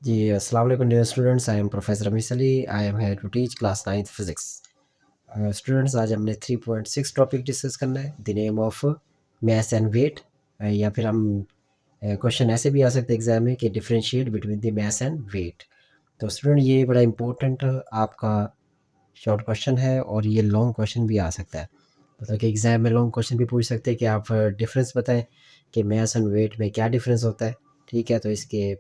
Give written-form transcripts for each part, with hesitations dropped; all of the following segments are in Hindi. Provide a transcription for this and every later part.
जी, अस्सलाम वालेकुम dear students, I am professor Rameez Ali. I am here to teach class 9th physics. Students, आज हमने 3.6 टॉपिक डिस्कस करना है, the name of mass and weight. या फिर हम क्वेश्चन ऐसे भी आ सकते हैं एग्जाम में कि differentiate between the mass and weight. तो स्टूडेंट, ये बड़ा इंपॉर्टेंट आपका शॉर्ट क्वेश्चन है और ये लॉन्ग क्वेश्चन भी आ सकता है। मतलब कि एग्जाम में लॉन्ग क्वेश्चन भी पूछ सकते हैं कि आप डिफरेंस बताएं कि मास एंड वेट में क्या डिफरेंस होता है। ठीक है, तो इसके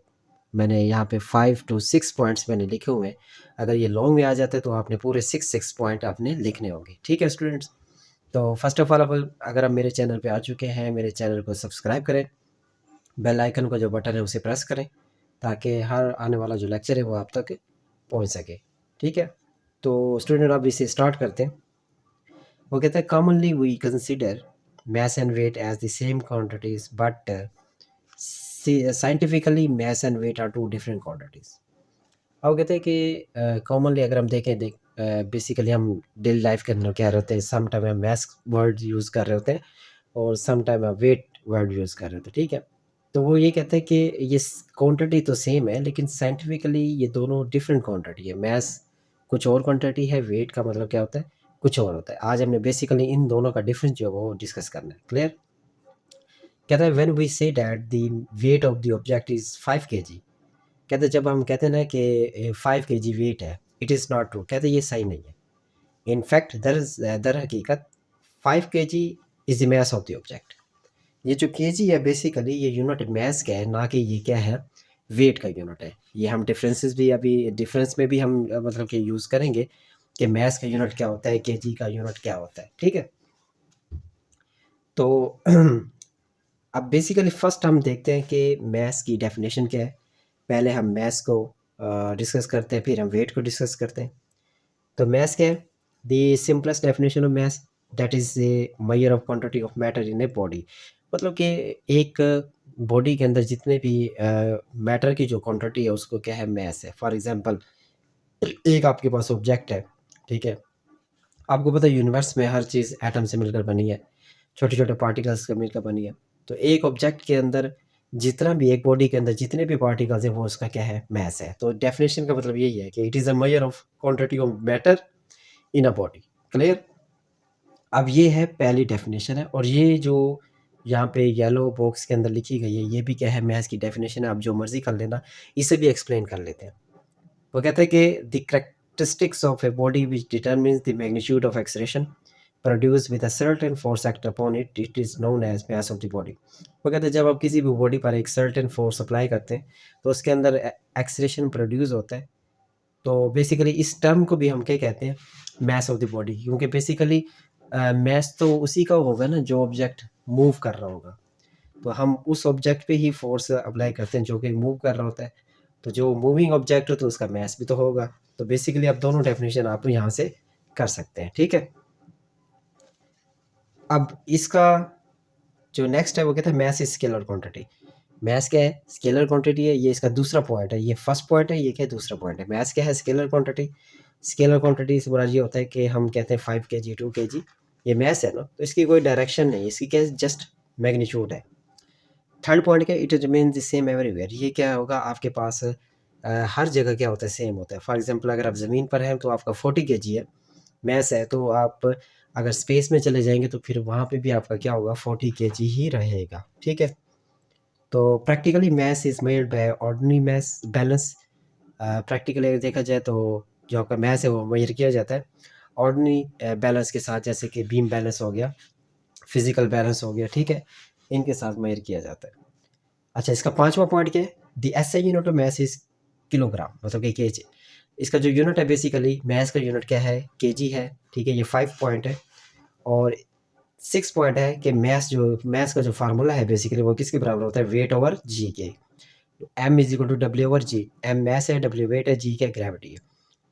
मैंने यहाँ पे 5 to 6 पॉइंट्स मैंने लिखे हुए हैं। अगर ये लॉन्ग में आ जाते हैं तो आपने पूरे 6 पॉइंट आपने लिखने होंगे। ठीक है स्टूडेंट्स, तो फर्स्ट ऑफ ऑल अगर आप मेरे चैनल पे आ चुके हैं, मेरे चैनल को सब्सक्राइब करें, बेल आइकन का जो बटन है उसे प्रेस करें ताकि हर आने वाला जो लेक्चर है वो आप तक पहुँच सके। ठीक है, तो स्टूडेंट अब इसे स्टार्ट करते हैं। वो कहता है commonly we consider mass and weight as the same quantities, but scientifically mass and weight are two different quantities। अब कहते हैं कि कॉमनली अगर हम देखें बेसिकली हम डेली लाइफ के अंदर क्या रहते हैं, सम टाइम हम मैथ वर्ड यूज़ कर रहे होते हैं और सम टाइम हम वेट वर्ड यूज़ कर रहे होते हैं। ठीक है, तो वो ये कहते हैं कि ये क्वांटिटी तो सेम है लेकिन साइंटिफिकली ये दोनों डिफरेंट क्वांटिटी है। मैथ्स कुछ और क्वांटिटी है, वेट का मतलब क्या होता है, कुछ और होता है। आज हमने बेसिकली इन दोनों का डिफरेंस जो है वो डिस्कस करना है। क्लियर? कहता है when we say that the weight of the object is 5 kg। कहते हैं जब हम कहते हैं ना कि 5 kg वेट है, इट इज़ नॉट ट्रू। कहते हैं ये सही नहीं है। इनफैक्ट दर हकीकत 5 kg is the mass of the object. ये जो केजी है बेसिकली ये यूनिट मास का है, ना कि ये क्या है, वेट का यूनिट है। ये हम डिफरेंसेस भी अभी डिफरेंस में भी हम मतलब कि यूज़ करेंगे कि मास का यूनिट क्या होता है, केजी का यूनिट क्या होता है। ठीक है, तो अब बेसिकली फर्स्ट हम देखते हैं कि मास की डेफिनेशन क्या है। पहले हम मास को डिस्कस करते हैं, फिर हम वेट को डिस्कस करते हैं। तो मास क्या है? The simplest definition of mass that is a measure of quantity of matter in a body. मतलब कि एक बॉडी के अंदर जितने भी मैटर की जो क्वांटिटी है उसको क्या है, मास है। फॉर एग्जांपल, एक आपके पास ऑब्जेक्ट है। ठीक है, आपको पता है यूनिवर्स में हर चीज़ एटम से मिलकर बनी है, छोटे छोटे पार्टिकल्स से मिलकर बनी है। तो एक ऑब्जेक्ट के अंदर जितना भी, एक बॉडी के अंदर जितने भी पार्टिकल्स हैं वो उसका क्या है, मास है। तो डेफिनेशन का मतलब यही है कि it is a measure of quantity of matter in a body. Clear? अब ये है पहली डेफिनेशन है और ये जो यहाँ पे येलो बॉक्स के अंदर लिखी गई है ये भी क्या है, मास की डेफिनेशन है। आप जो मर्जी कर लेना, इसे भी एक्सप्लेन कर लेते हैं। वो कहते हैं कि the characteristics of a body which determines the magnitude of acceleration produce with a certain force act upon it, it is known as mass of the body. वो कहते हैं जब आप किसी भी बॉडी पर एक सर्टेन फोर्स अप्लाई करते हैं तो उसके अंदर एक्सलेशन प्रोड्यूस होता है। तो बेसिकली इस टर्म को भी हम क्या कहते हैं, मास ऑफ द बॉडी। क्योंकि बेसिकली मास तो उसी का होगा ना जो ऑब्जेक्ट मूव कर रहा होगा। तो हम उस ऑब्जेक्ट पे ही फोर्स अप्लाई करते हैं जो कि मूव कर रहा होता है। तो जो मूविंग ऑब्जेक्ट हो तो उसका मास भी तो होगा। तो बेसिकली आप दोनों डेफिनेशन आप यहाँ से कर सकते हैं। ठीक है, अब इसका जो नेक्स्ट है वो कहता है मास इज स्केलर क्वांटिटी। मास क्या है, स्केलर क्वांटिटी है। ये इसका दूसरा पॉइंट है, ये फर्स्ट पॉइंट है, ये क्या है, दूसरा पॉइंट है। मास क्या है, स्केलर क्वांटिटी। स्केलर क्वांटिटी से बुरा ये होता है कि हम कहते हैं 5 kg 2 kg, ये मास है ना, तो इसकी कोई डायरेक्शन नहीं, इसकी क्या है, जस्ट मैग्नीट्यूड है। थर्ड पॉइंट क्या, it remain the same everywhere. ये क्या होगा आपके पास हर जगह क्या होता है, सेम होता है। फॉर एग्जांपल अगर आप ज़मीन पर हैं तो आपका 40 kg है, मास है। तो आप अगर स्पेस में चले जाएंगे तो फिर वहाँ पे भी आपका क्या होगा, 40 kg ही रहेगा। ठीक है, तो practically mass is measured by ordinary mass balance. Practically अगर देखा जाए तो जो आपका मास है वो मेजर किया जाता है ऑर्डिनरी बैलेंस के साथ, जैसे कि बीम बैलेंस हो गया, फिजिकल बैलेंस हो गया। ठीक है, इनके साथ मेजर किया जाता है। अच्छा, इसका पांचवा पॉइंट क्या है, the SI unit of mass is kilogram, मतलब कि केजी। इसका जो यूनिट है बेसिकली मास का यूनिट क्या है, केजी है। ठीक है, ये 5 पॉइंट है। और 6 पॉइंट है कि मास का जो फार्मूला है बेसिकली वो किसके बराबर होता है, वेट ओवर जी के। एम इज इक्वल टू डब्ल्यू ओवर जी। एम मास है, डब्ल्यू वेट है, जी क्या ग्रेविटी है।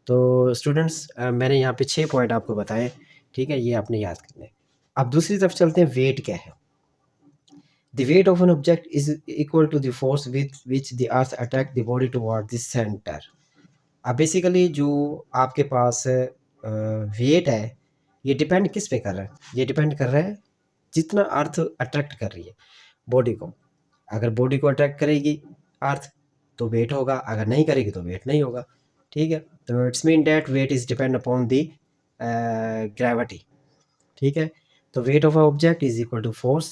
तो स्टूडेंट्स, मैंने यहाँ पे 6 पॉइंट आपको बताए। ठीक है, ये आपने याद करने हैं। अब दूसरी तरफ चलते हैं, वेट क्या है। The weight of an object is equal to the force with which the earth attack the body toward the center। अब बेसिकली जो आपके पास वेट है ये डिपेंड किस पे कर रहा है, ये डिपेंड कर रहा है जितना अर्थ अट्रैक्ट कर रही है बॉडी को। अगर बॉडी को अट्रैक्ट करेगी अर्थ तो वेट होगा, अगर नहीं करेगी तो वेट नहीं होगा, ठीक है। तो it's mean that weight is depend upon the gravity, ठीक है। तो weight of a object is equal to force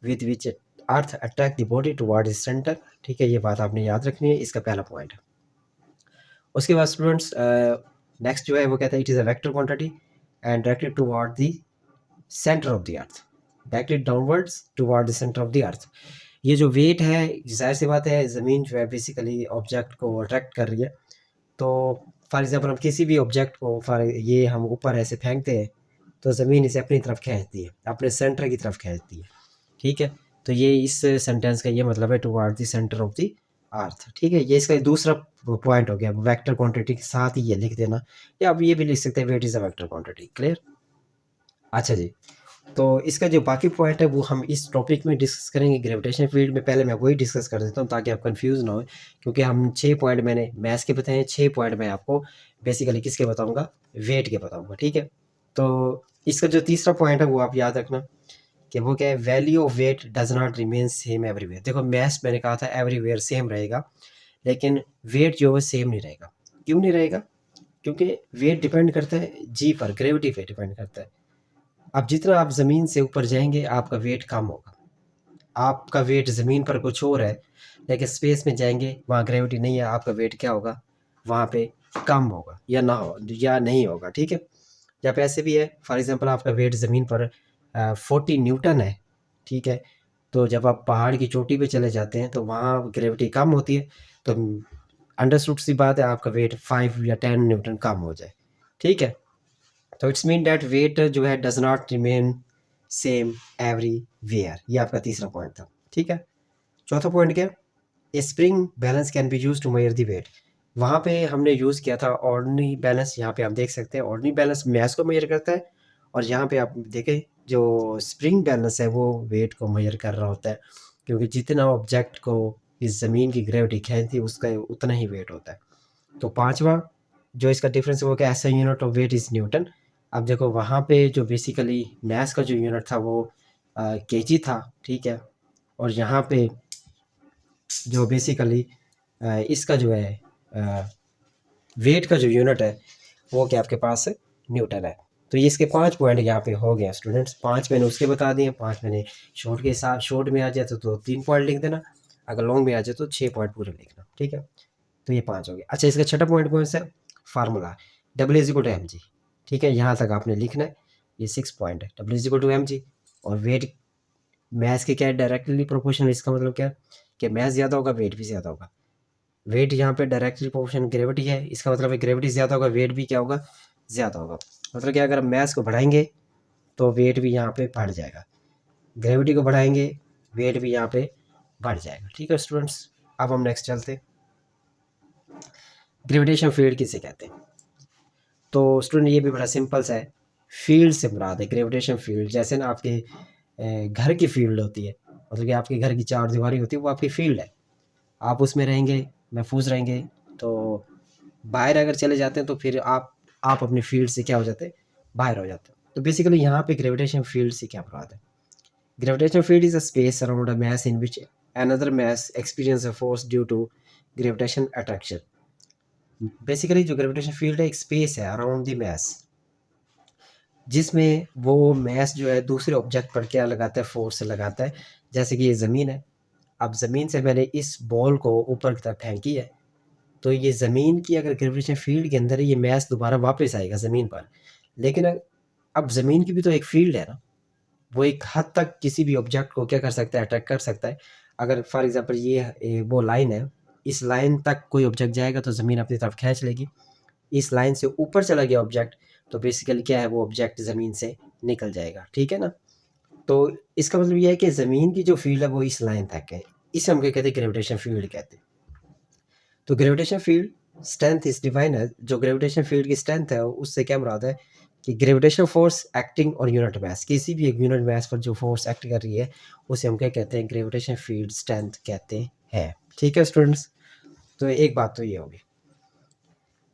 with which earth attract the body toward its centre, ठीक है। ये बात आपने याद रखनी है, इसका पहला पॉइंट है। उसके बाद स्टूडेंट्स नेक्स्ट जो है वो कहता है it is a vector quantity and directed toward the centre of the earth, directed downwards toward the centre of the अर्थ। ये जो वेट है, जाहिर सी बात है ज़मीन जो है बेसिकली ऑब्जेक्ट को अट्रैक्ट कर रही है। तो फॉर एग्जांपल हम किसी भी ऑब्जेक्ट को ये हम ऊपर ऐसे फेंकते हैं तो ज़मीन इसे अपनी तरफ खींचती है, अपने सेंटर की तरफ खींचती है, ठीक है। तो ये इस सेंटेंस का ये मतलब है toward the centre of the अर्थ, ठीक है। ये इसका दूसरा पॉइंट हो गया, वेक्टर क्वांटिटी के साथ ही ये लिख देना, या आप ये भी लिख सकते हैं weight is a vector quantity. Clear? अच्छा जी, तो इसका जो बाकी पॉइंट है वो हम इस टॉपिक में डिस्कस करेंगे ग्रेविटेशन फील्ड में। पहले मैं वही डिस्कस कर देता हूँ ताकि आप कंफ्यूज ना हो, क्योंकि हम 6 पॉइंट मैंने मैथ्स के बताए हैं, 6 पॉइंट मैं आपको बेसिकली किसके बताऊंगा, वेट के बताऊंगा, ठीक है। तो इसका जो तीसरा पॉइंट है वो आप याद रखना कि वो क्या है, value of weight does not remain same everywhere. देखो मैथ्स मैंने कहा था एवरीवेयर सेम रहेगा, लेकिन वेट जो है सेम नहीं रहेगा। क्यों नहीं रहेगा? क्योंकि वेट डिपेंड करता है जी पर, ग्रेविटी पे डिपेंड करता है। अब जितना आप ज़मीन से ऊपर जाएंगे आपका वेट कम होगा, आपका वेट ज़मीन पर कुछ और है, लेकिन स्पेस में जाएंगे वहाँ ग्रेविटी नहीं है, आपका वेट क्या होगा, वहाँ पे कम होगा या ना हो या नहीं होगा, ठीक है। या फिर ऐसे भी है, फॉर एग्जांपल आपका वेट ज़मीन पर 40 न्यूटन है, ठीक है। तो जब आप पहाड़ की चोटी पे चले जाते हैं तो वहाँ ग्रेविटी कम होती है, तो अंडरस्टूड सी बात है आपका वेट 5 या 10 न्यूटन कम हो जाए, ठीक है। तो इट्स मीन दैट वेट जो है does not remain same everywhere. ये आपका तीसरा पॉइंट था, ठीक है। चौथा पॉइंट क्या, a spring balance can be use to measure the weight. वहाँ पे हमने यूज़ किया था ऑर्डिनरी बैलेंस, यहाँ पे आप देख सकते हैं ऑर्डिनरी बैलेंस मैस को मेजर करता है, और यहाँ पे आप देखें जो स्प्रिंग बैलेंस है वो वेट को मेजर कर रहा होता है, क्योंकि जितना ऑब्जेक्ट को इस ज़मीन की ग्रेविटी खींचती है उसका उतना ही वेट होता है। तो पांचवा जो इसका डिफरेंस है वो क्या, ऐसा unit of weight is newton. अब देखो वहाँ पे जो बेसिकली मैस का जो यूनिट था वो केजी था, ठीक है। और यहाँ पे जो बेसिकली इसका जो है वेट का जो यूनिट है वो क्या आपके पास है, न्यूटन है। तो ये इसके 5 पॉइंट यहाँ पे हो गए स्टूडेंट्स, 5 मैंने उसके बता दिए, 5 मैंने शॉर्ट के साथ, शॉर्ट में आ जाए तो 3 पॉइंट लिख देना, अगर लॉन्ग में आ जाए तो 6 पॉइंट पूरे लिखना, ठीक है। तो ये 5 हो गए। अच्छा, इसका छठा पॉइंट कौन सा है, formula W is equal to M G, ठीक है। यहाँ तक आपने लिखना है, ये 6 पॉइंट है, W is equal to M G. और वेट मैथ के क्या है, डायरेक्टली प्रोपोर्शनल। इसका मतलब क्या है कि मैथ ज़्यादा होगा वेट भी ज़्यादा होगा। वेट यहाँ पे डायरेक्टली प्रोपोर्शनल ग्रेविटी है, इसका मतलब है ग्रेविटी ज़्यादा होगा, वेट भी क्या होगा, ज़्यादा होगा। मतलब क्या, अगर हम मैथ को बढ़ाएंगे तो वेट भी यहाँ पे बढ़ जाएगा, ग्रेविटी को बढ़ाएंगे वेट भी यहाँ पे बढ़ जाएगा, ठीक है स्टूडेंट्स। अब हम नेक्स्ट चलते, ग्रेविटेशन फील्ड किसे कहते हैं। तो स्टूडेंट ये भी बड़ा सिंपल सा है, फील्ड से मुराद है ग्रेविटेशन फील्ड, जैसे ना आपके घर की फील्ड होती है, मतलब कि आपके घर की चार दीवारी होती है वो आपकी फील्ड है, आप उसमें रहेंगे, महफूज रहेंगे। तो बाहर अगर चले जाते हैं तो फिर आप अपनी फील्ड से क्या हो जाते हैं, बाहर हो जाते हैं। तो बेसिकली यहाँ पे ग्रेविटेशन फील्ड से क्या मुराद है, gravitation field is a space around a mass in which another mass experience a force due to gravitation attraction। Basically जो ग्रेविटेशन फील्ड है एक स्पेस है अराउंड द मैस, जिसमें वो मैस जो है दूसरे ऑब्जेक्ट पर क्या लगाता है, फोर्स लगाता है। जैसे कि ये ज़मीन है, अब ज़मीन से मैंने इस बॉल को ऊपर की तरफ फेंकी है, तो ये ज़मीन की अगर ग्रेविटेशन फील्ड के अंदर है, ये मैस दोबारा वापस आएगा ज़मीन पर। लेकिन अब ज़मीन की भी तो एक फील्ड है ना, वो एक हद तक किसी भी ऑब्जेक्ट को क्या कर सकता है, अट्रैक्ट कर सकता है। अगर फॉर एग्जांपल ये वो लाइन है, इस लाइन तक कोई ऑब्जेक्ट जाएगा तो ज़मीन अपनी तरफ खींच लेगी। इस लाइन से ऊपर चला गया ऑब्जेक्ट तो बेसिकली क्या है, वो ऑब्जेक्ट ज़मीन से निकल जाएगा, ठीक है ना। तो इसका मतलब ये है कि ज़मीन की जो फील्ड है वो इस लाइन तक है, इसे हम क्या कहते हैं, ग्रेविटेशन फील्ड कहते हैं। तो gravitation field strength is define है, जो ग्रेविटेशन फील्ड की स्ट्रेंथ है उससे क्या मुराद है कि ग्रेविटेशन फोर्स एक्टिंग और यूनिट मास, किसी भी एक यूनिट मास पर जो फोर्स एक्ट कर रही है उसे हम क्या कहते हैं, ग्रेविटेशन फील्ड स्ट्रेंथ कहते हैं, ठीक है स्टूडेंट्स। तो एक बात तो ये होगी।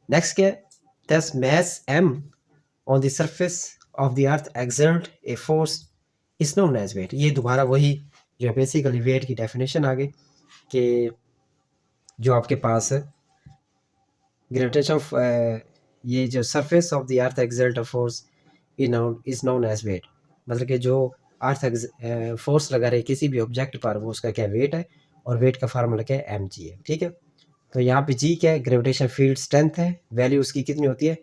नेक्स्ट क्या है, दस mass m on the surface of the earth exert a force is known as weight। ये दोबारा वही जो बेसिकली वेट की डेफिनेशन आ गई कि जो आपके पास ग्रेविटेशन ऑफ ये जो surface of the earth exert a force is known as weight, मतलब कि जो अर्थ फोर्स लगा रहे किसी भी ऑब्जेक्ट पर वो उसका क्या वेट है, और वेट का फार्मूला क्या है, mg है। ठीक है, तो यहाँ पे जी क्या है, ग्रेविटेशन फील्ड स्ट्रेंथ है, वैल्यू उसकी कितनी होती है,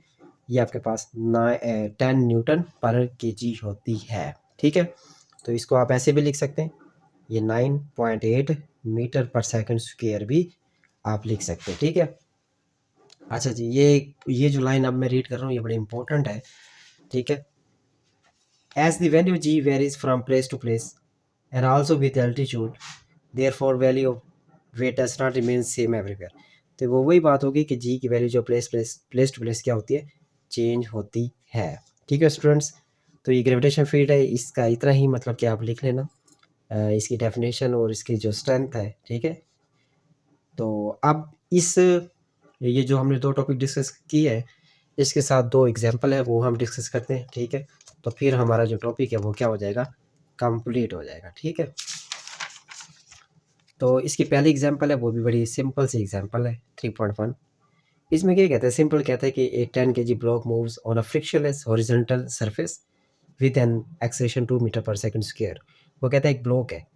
ये आपके पास 10 न्यूटन पर केजी होती है। ठीक है, तो इसको आप ऐसे भी लिख सकते हैं, ये 9.8 मीटर पर सेकंड स्क्वायर भी आप लिख सकते हैं। ठीक है, अच्छा जी, ये जो लाइन अब मैं रीड कर रहा हूँ ये बड़ी इंपॉर्टेंट है। ठीक है, as the value G varies from place to place and also with altitude, therefore value of weight does not remain same everywhere. तो वो वही बात होगी कि जी की वैल्यू जो प्लेस टू प्लेस क्या होती है, चेंज होती है। ठीक है स्टूडेंट्स, तो ये ग्रेविटेशन फील्ड है, इसका इतना ही मतलब कि आप लिख लेना इसकी डेफिनेशन और इसकी जो स्ट्रेंथ है। ठीक है, तो अब इस ये जो हमने दो टॉपिक डिस्कस किए हैं, इसके साथ दो एग्जांपल है वो हम डिस्कस करते हैं। ठीक है, तो फिर हमारा जो टॉपिक है वो क्या हो जाएगा, कंप्लीट हो जाएगा। ठीक है, तो इसकी पहली एग्जांपल है वो भी बड़ी सिंपल सी एग्जांपल है 3.1। इसमें क्या कहते हैं, सिंपल कहता है कि a 10 kg block moves on a frictionless horizontal surface with an acceleration 2 metre per second square. वो कहता है एक ब्लॉक है,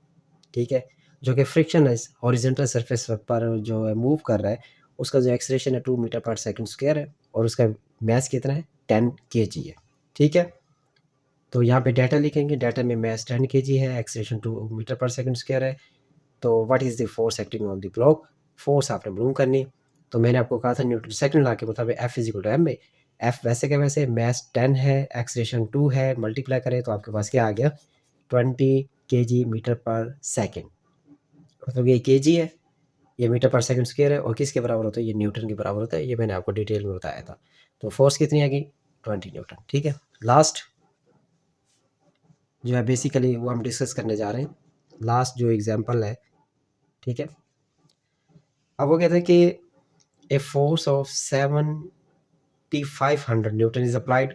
ठीक है, जो कि फ्रिक्शनलेस हॉरिजॉन्टल सरफेस पर जो है मूव कर रहा है, उसका जो एक्सेलेरेशन है 2 मीटर पर सेकंड स्क्वायर है, और उसका मास कितना है, 10 kg है। ठीक है, तो यहाँ पे डाटा लिखेंगे, डाटा में मास 10 kg है, acceleration 2 metre per second square है। तो what is the force acting on the block, force आपने मालूम करनी। तो मैंने आपको कहा था न्यूटन सेकंड लॉ के मुताबिक F is equal to M में, एफ वैसे के वैसे मास 10 है, एक्सेलरेशन 2 है, मल्टीप्लाई करें तो आपके पास क्या आ गया, 20 kg मीटर पर सेकंड। मतलब ये kg है, ये मीटर पर सेकंड स्क्वायर है, और किसके बराबर होता है, ये न्यूटन के बराबर होता है। ये मैंने आपको डिटेल में बताया था। तो फोर्स कितनी आ गई, 20 न्यूटन। ठीक है, लास्ट जो है बेसिकली वो हम डिस्कस करने जा रहे हैं, लास्ट जो एग्जाम्पल है। ठीक है, अब वो कहते हैं कि a force of 7,500 Newton is applied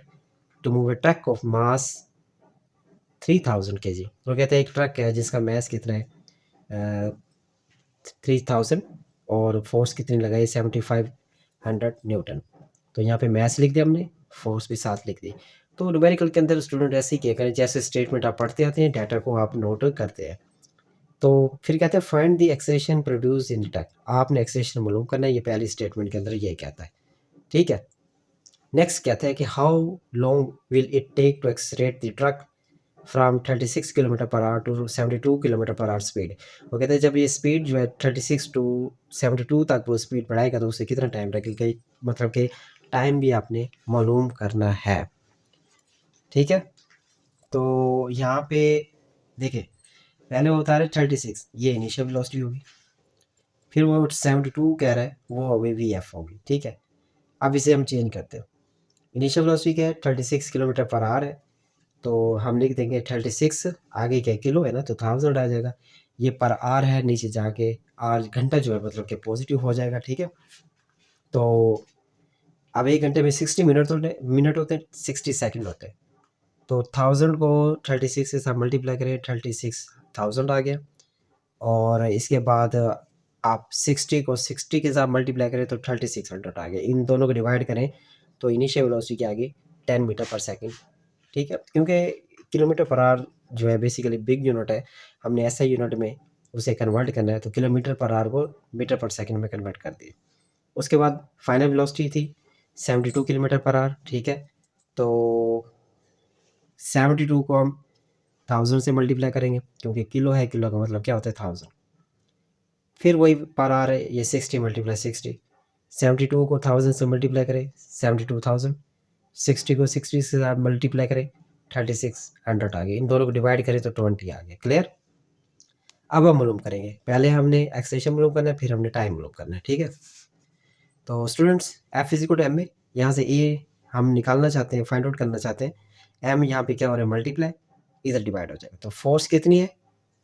to move a truck of mass 3000 kg। तो कहते हैं एक ट्रक है जिसका मास कितना है 3000, और फोर्स कितनी लगाई 7500 न्यूटन। तो यहाँ पे मास लिख दिया हमने, फोर्स भी साथ लिख दी। तो न्यूमेरिकल के अंदर स्टूडेंट ऐसे ही किया करें, जैसे स्टेटमेंट आप पढ़ते आते हैं, डाटा को आप नोट करते हैं। तो फिर कहते हैं find the acceleration produce in truck, आपने एक्सेलेरेशन मालूम करना है, ये पहली स्टेटमेंट के अंदर ये कहता है। ठीक है, नेक्स्ट कहता है कि how long will it take to accelerate the truck from 36 kilometre per hour to 72 kilometre per hour speed. वो कहते हैं जब ये स्पीड जो है 36 टू 72 तक वो स्पीड बढ़ाएगा तो उसे कितना टाइम लगेगा, मतलब कि टाइम भी आपने मालूम करना है। ठीक है, तो यहाँ पे देखिए, पहले वो बता रहे 36, ये इनिशियल वेलोसिटी होगी, फिर वो 72 कह रहा है, वो होगी वी एफ होगी। ठीक है, अब इसे हम चेंज करते हैं, इनिशियल वेलोसिटी क्या है 36 किलोमीटर पर आवर है, तो हम लिख देंगे 36, आगे क्या किलो है ना तो 1000 आ जाएगा, ये पर आर है, नीचे जाके आर घंटा जो है मतलब कि पॉजिटिव हो जाएगा। ठीक है, तो अब एक घंटे में 60 मिनट होते हैं, 60 सेकंड होते हैं। तो 1000 को 36 के साथ मल्टीप्लाई करें, 36,000 आ गया, और इसके बाद आप 60 को 60 के साथ मल्टीप्लाई करें तो 3600 आ गया, इन दोनों को डिवाइड करें तो इनिशियल वेलोसिटी क्या आ गई, 10 मीटर पर सेकंड। ठीक है, क्योंकि किलोमीटर पर आवर जो है बेसिकली बिग यूनिट है, हमने ऐसा यूनिट में उसे कन्वर्ट करना है, तो किलोमीटर पर आवर को मीटर पर सेकंड में कन्वर्ट कर दिए। उसके बाद फाइनल वेलोसिटी थी 72 किलोमीटर पर आवर। ठीक है, तो 72 को हम 1000 से मल्टीप्लाई करेंगे, क्योंकि किलो है, किलो का मतलब क्या होता है 1000। फिर वही पर आवर है, ये 60 मल्टीप्लाई 60, 72 को 1000 से मल्टीप्लाई करें 72,000, 60 को 60 से आप मल्टीप्लाई करें 3600 आ गए, इन दोनों को डिवाइड करें तो 20 आ गया। क्लियर, अब हम मालूम करेंगे, पहले हमने एक्सेलेरेशन मालूम करना है, फिर हमने टाइम मालूम करना है। ठीक है, तो students F is equal to M में यहाँ से ए हम निकालना चाहते हैं, फाइंड आउट करना चाहते हैं, एम यहाँ पे क्या हो रहा है मल्टीप्लाई, इधर डिवाइड हो जाएगा। तो फोर्स कितनी है,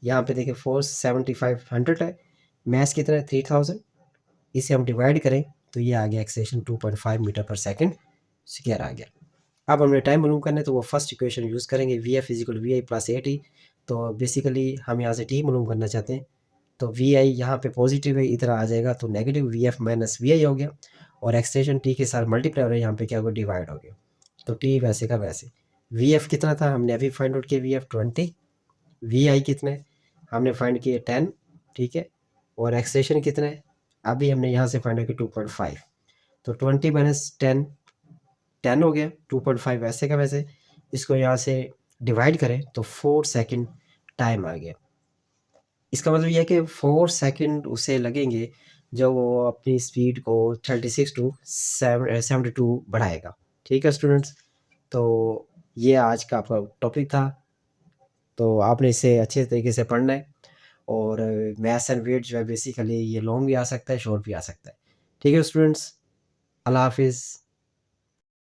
यहाँ पे देखिए फोर्स 7500 है, मास कितना है 3000, इसे हम डिवाइड करें तो ये आ गया acceleration 2.5 metre per second square आ गया। अब हमने टाइम मालूम करना है, तो वो फर्स्ट इक्वेशन यूज़ करेंगे, V F is equal V I plus A T. तो बेसिकली हम यहाँ से टी मालूम करना चाहते हैं, तो वी आई यहाँ पे पॉजिटिव है, इधर आ जाएगा तो negative v f minus v i हो गया, और एक्सटेंशन टी के साथ मल्टीप्लाई हो रहा है, यहाँ पे क्या होगा, डिवाइड हो गया। तो टी वैसे का वैसे। वी एफ कितना था, हमने अभी फाइंड आउट किया, वी एफ 20, वी आई कितने हमने फाइंड किए 10, ठीक है, और एक्सटेंशन कितने अभी हमने यहाँ से फाइंड किया 2.5, तो 20 माइनस 10, 10 हो गया, 2.5 वैसे का वैसे। इसको यहाँ से डिवाइड करें तो 4 सेकंड टाइम आ गया। इसका मतलब ये है कि 4 सेकंड उसे लगेंगे जब वो अपनी स्पीड को 36 टू 72 बढ़ाएगा। ठीक है स्टूडेंट्स, तो ये आज का आपका टॉपिक था, तो आपने इसे अच्छे तरीके से पढ़ना है। और मैथ्स एंड वेट जो है बेसिकली ये लॉन्ग भी आ सकता है, शॉर्ट भी आ सकता है। ठीक है स्टूडेंट्स, अल्लाह हाफिज़।